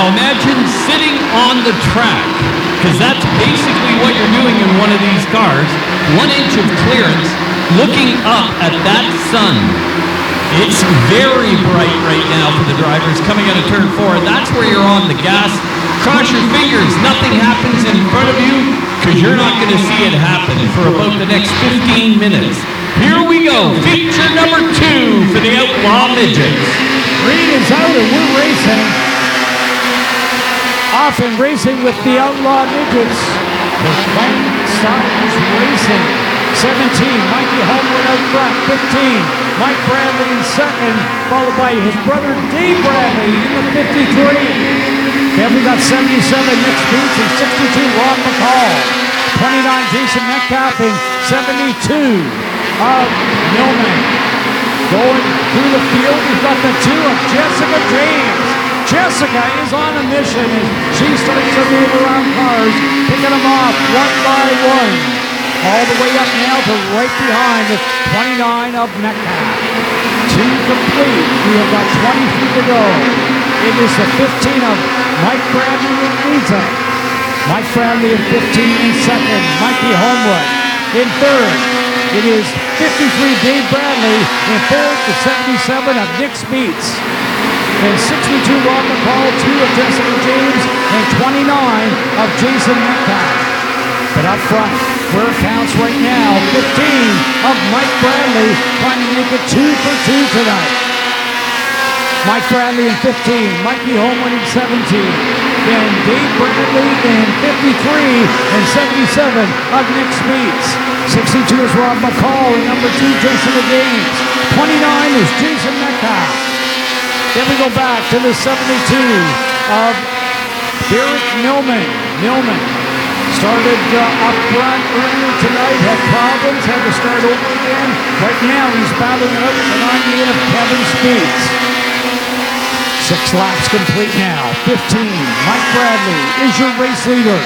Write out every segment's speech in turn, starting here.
Now imagine sitting on the track, because that's basically what you're doing in one of these cars. 1 inch of clearance, looking up at that sun. It's very bright right now for the drivers coming out of turn 4. That's where you're on the gas. Cross your fingers, nothing happens in front of you, because you're not going to see it happen for about the next 15 minutes. Here we go, feature number 2 for the Outlaw Midgets. Green is out and we're racing. Off and racing with the Outlaw Midgets. The fight starts racing. 17, Mikey Homewood out front. 15, Mike Bradley in second, followed by his brother Dave Bradley in the 53. Then we got 77, Nick Speeds, and 62, Ron McCall. 29, Jason Metcalf, and 72 of Millman. Going through the field, we've got the 2 of Jessica James. Jessica is on a mission as she starts to move around cars, picking them off one by one. All the way up now to right behind the 29 of Metcalf. 2 complete. We have got 20 feet to go. It is the 15 of Mike Bradley in Lisa. Mike Bradley in 15 in second. Mikey Homewood in third. It is 53 Dave Bradley in fourth. The 77 of Nick Speets. And 62 Ron McCall, 2 of Jessica James, and 29 of Jason Metcalf. But up front, where it counts right now, 15 of Mike Bradley trying to make it 2 for 2 tonight. Mike Bradley in 15, Mikey Homewood in 17, then Dave Bradley in 53 and 77 of Nick Speeds. 62 is Rob McCall and number 2 Jessica James. 29 is Jason Metcalf. Then we go back to the 72 of Derek Millman. Started up front earlier tonight, had problems, had to start over again. Right now he's battling it out with the 98 of Kevin Speeds. 6 laps complete now. 15, Mike Bradley is your race leader.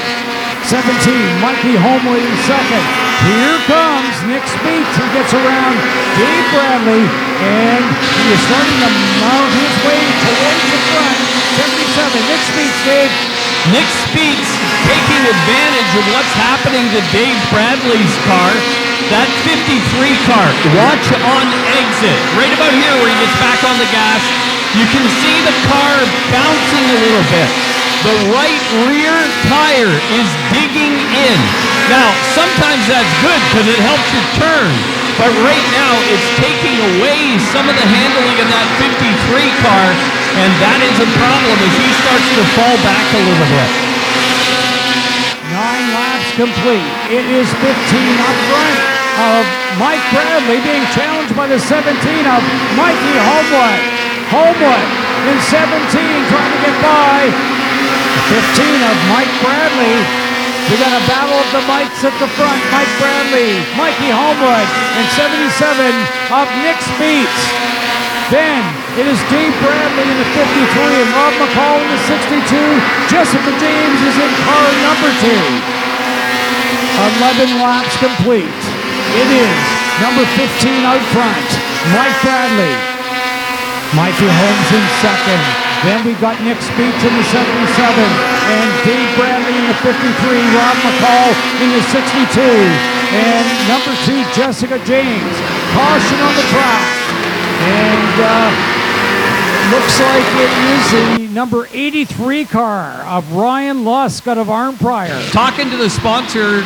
17, Mikey Homewood in second. Here comes Nick Speeds. He gets around Dave Bradley, and he is starting to mount his way towards the front. 77, Nick Speeds, Dave. Nick Speeds taking advantage of what's happening to Dave Bradley's car. That 53 car, watch on exit. Right about here where he gets back on the gas, you can see the car bouncing a little bit. The right rear tire is digging in. Now, sometimes that's good because it helps you turn. But right now, it's taking away some of the handling of that 53 car, and that is a problem as he starts to fall back a little bit. 9 laps complete. It is 15 up front of Mike Bradley being challenged by the 17 of Mikey Homewood. Homewood in 17 trying to get by. 15 of Mike Bradley. We got a battle of the Mikes at the front. Mike Bradley, Mikey Homewood, and 77 of Nick Speets. Then it is Dave Bradley in the 53 and Rob McCall in the 62. Jessica James is in car number 2. 11 laps complete. It is number 15 out front, Mike Bradley. Mikey Holmes in second. Then we got Nick Speets in the 77 and Dave Bradley in the 53, Rob McCall in the 62, and number 2 Jessica James. Caution on the track, and looks like it is the number 83 car of Ryan Lusk out of Arnprior. Talking to the sponsor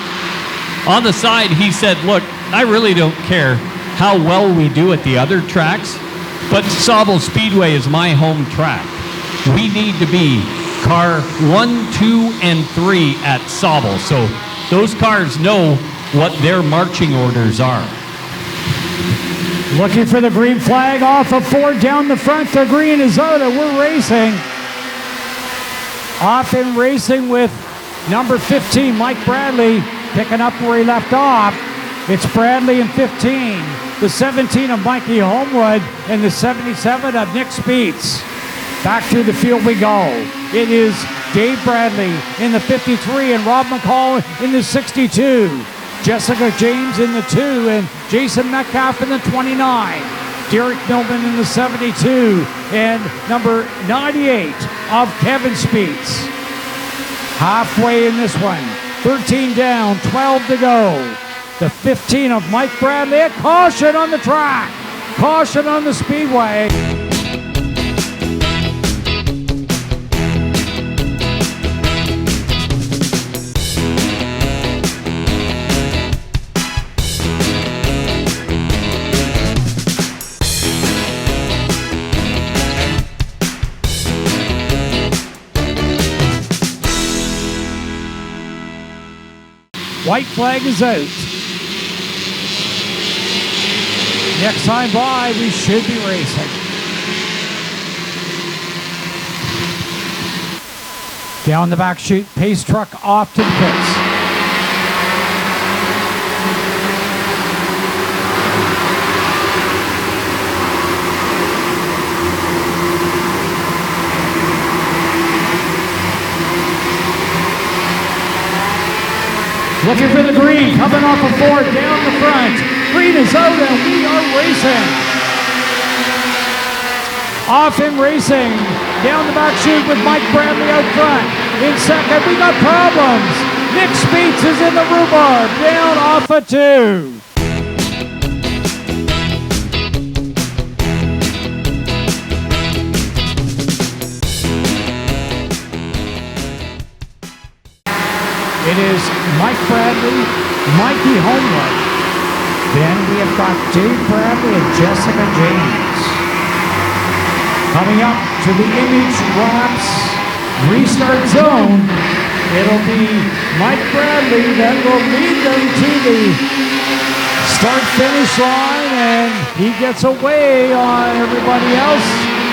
on the side, he said, look, I really don't care how well we do at the other tracks, but Sauble Speedway is my home track. We need to be car 1, 2, and 3 at Sauble. So those cars know what their marching orders are. Looking for the green flag off of Ford down the front. The green is out and we're racing. Off and racing with number 15, Mike Bradley, picking up where he left off. It's Bradley in 15, the 17 of Mikey Homewood, and the 77 of Nick Speets. Back through the field we go. It is Dave Bradley in the 53 and Rob McCall in the 62. Jessica James in the 2 and Jason Metcalf in the 29. Derek Millman in the 72, and number 98 of Kevin Speets. Halfway in this one, 13 down, 12 to go. The 15 of Mike Bradley. A caution on the track. Caution on the speedway. White flag is out. Next time by, we should be racing. Down the back chute, pace truck off to the pits. Looking for the green, coming off a Ford, down the front. Green is out and we are racing. Off and racing. Down the back chute with Mike Bradley out front. In second, we got problems. Nick Speets is in the rhubarb, down off a 2. It is Mike Bradley, Mikey Homewood. Then we have got Dave Bradley and Jessica James. Coming up to the image wraps restart zone, it'll be Mike Bradley that will lead them to the start-finish line, and he gets away on everybody else,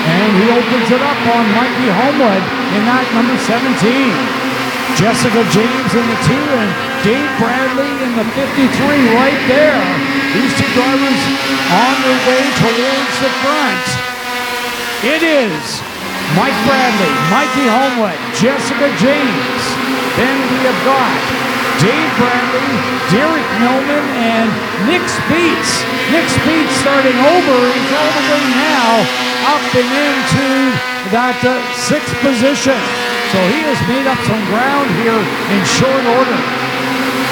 and he opens it up on Mikey Homewood in that number 17. Jessica James in the 2 and Dave Bradley in the 53 right there. These two drivers on their way towards the front. It is Mike Bradley, Mikey Homewood, Jessica James. Then we have got Dave Bradley, Derek Millman, and Nick Speets. Nick Speets starting over. He's all the way now up and into that 6th position. So he has made up some ground here in short order.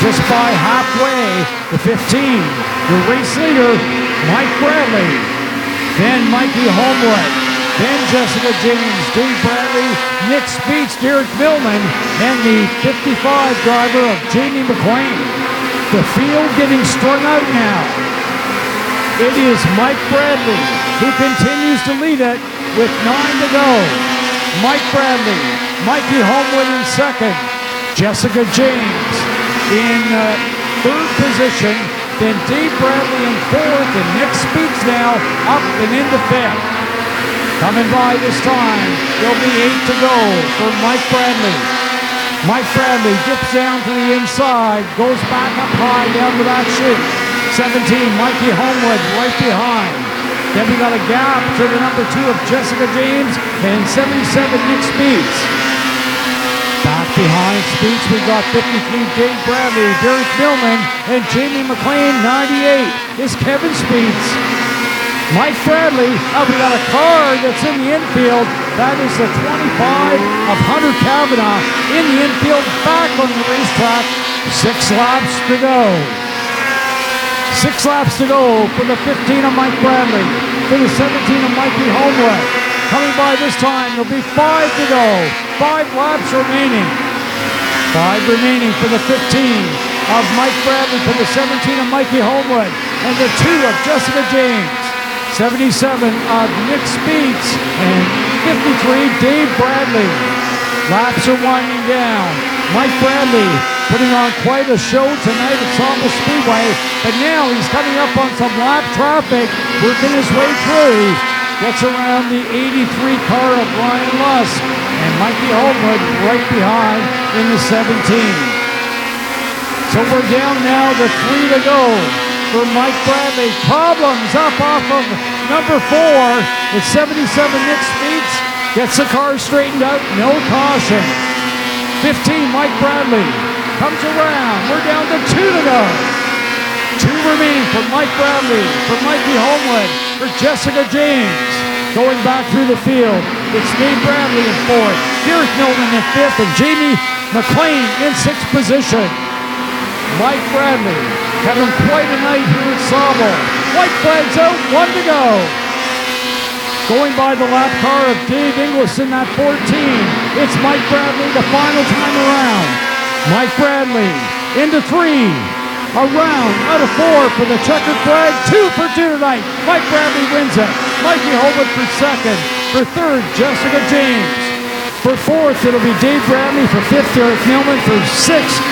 Just by halfway, the 15, the race leader, Mike Bradley. Then Mikey Homewood. Then Jessica James, Dave Bradley, Nick Speets, Derek Millman, and the 55 driver of Jamie McLean. The field getting strung out now. It is Mike Bradley who continues to lead it with 9 to go. Mike Bradley, Mikey Homewood in second, Jessica James in 3rd position, then Dave Bradley in 4th, and Nick Speets now up and into 5th. Coming by this time, there'll be 8 to go for Mike Bradley. Mike Bradley dips down to the inside, goes back up high down to that chute. 17, Mikey Homewood right behind. Then we got a gap to the number 2 of Jessica James and 77 Nick Speets. Back behind Speets, we got 53 Dave Bradley, Derek Millman, and Jamie McLean. 98 is Kevin Speets. Mike Bradley, we got a car that's in the infield. That is the 25 of Hunter Kavanaugh in the infield, back on the racetrack. 6 laps to go. 6 laps to go for the 15 of Mike Bradley, for the 17 of Mikey Homewood. Coming by this time, there'll be 5 to go. 5 laps remaining. 5 remaining for the 15 of Mike Bradley, for the 17 of Mikey Homewood, and the 2 of Jessica James. 77 of Nick Speets, and 53 Dave Bradley. Laps are winding down. Mike Bradley putting on quite a show tonight at Sauble Speedway, but now he's coming up on some lap traffic, working his way through. Gets around the 83 car of Ryan Lusk, and Mikey Homewood right behind in the 17. So we're down now to 3 to go for Mike Bradley. Problems up off of number 4 with 77 Nick Speets. Gets the car straightened out, no caution. 15 Mike Bradley comes around. We're down to 2 to go. 2 remaining for Mike Bradley, for Mikey Homewood, for Jessica James. Going back through the field, it's Dave Bradley in fourth, Derek Milton in fifth, and Jamie McLean in sixth position. Mike Bradley having quite a night here at Sauble. White flags out, 1 to go. Going by the lap car of Dave Inglis in that 14. It's Mike Bradley the final time around. Mike Bradley into 3. A round out of 4 for the checkered flag. 2 for 2 tonight. Mike Bradley wins it. Mikey Homewood for second. For third, Jessica James. For fourth, it'll be Dave Bradley. For fifth, Derek Millman. For sixth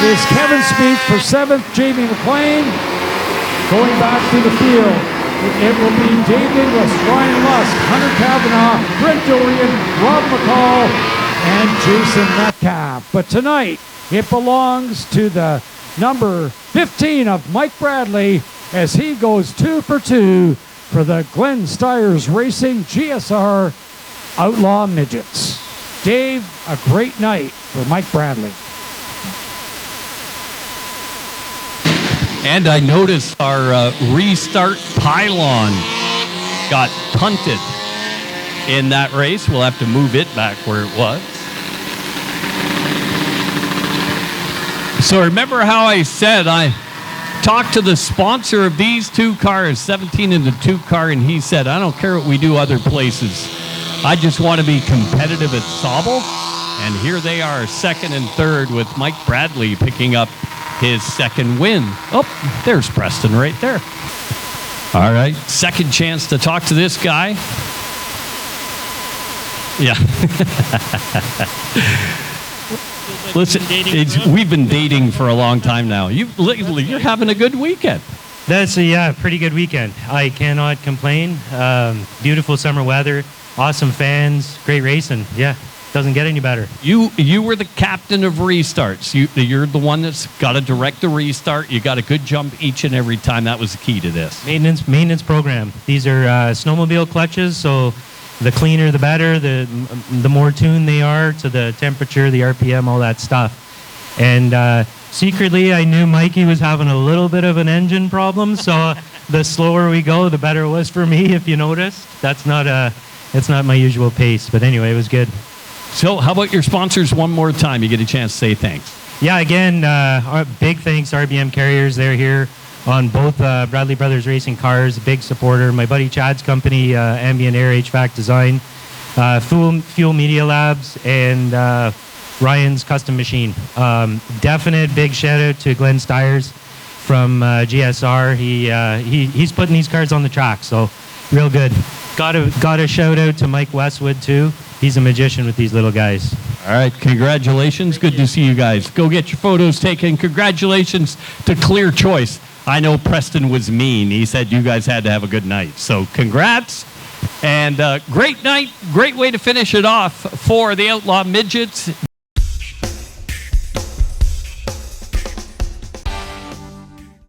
is Kevin Speed. For seventh, Jamie McLean. Going back to the field, it will be Dave Inglis, Ryan Lusk, Hunter Kavanaugh, Brent Dorian, Rob McCall, and Jason Metcalf. But tonight, it belongs to the number 15 of Mike Bradley as he goes 2 for 2 for the Glenn Stiers Racing GSR Outlaw Midgets. Dave, a great night for Mike Bradley. And I noticed our restart pylon got punted in that race. We'll have to move it back where it was. So remember how I said I talked to the sponsor of these two cars, 17 in the 2 car, and he said, I don't care what we do other places. I just want to be competitive at Sauble. And here they are, second and third, with Mike Bradley picking up his second win. Oh, there's Preston right there. All right, second chance to talk to this guy. Yeah. Listen, we've been dating for a long time now. You're having a good weekend. That's a pretty good weekend. I cannot complain. Beautiful summer weather, awesome fans, great racing. Yeah, doesn't get any better. You were the captain of restarts. You're the one that's got to direct the restart. You got a good jump each and every time. That was the key to this. Maintenance program. These are snowmobile clutches, so the cleaner the better, the more tuned they are to the temperature, the RPM, all that stuff. And secretly, I knew Mikey was having a little bit of an engine problem, so the slower we go, the better it was for me, if you noticed. It's not my usual pace, but anyway, it was good. So how about your sponsors one more time? You get a chance to say thanks. Yeah, again, big thanks, RBM Carriers. They're here on both Bradley Brothers Racing cars, big supporter. My buddy Chad's company, Ambient Air HVAC Design, Fuel Media Labs, and Ryan's Custom Machine. Definite big shout out to Glenn Stiers from GSR. He's putting these cars on the track, so real good. Got a shout out to Mike Westwood too. He's a magician with these little guys. All right, congratulations. Good to see you guys. Go get your photos taken. Congratulations to Clear Choice. I know Preston was mean. He said you guys had to have a good night. So congrats. And great night. Great way to finish it off for the Outlaw Midgets.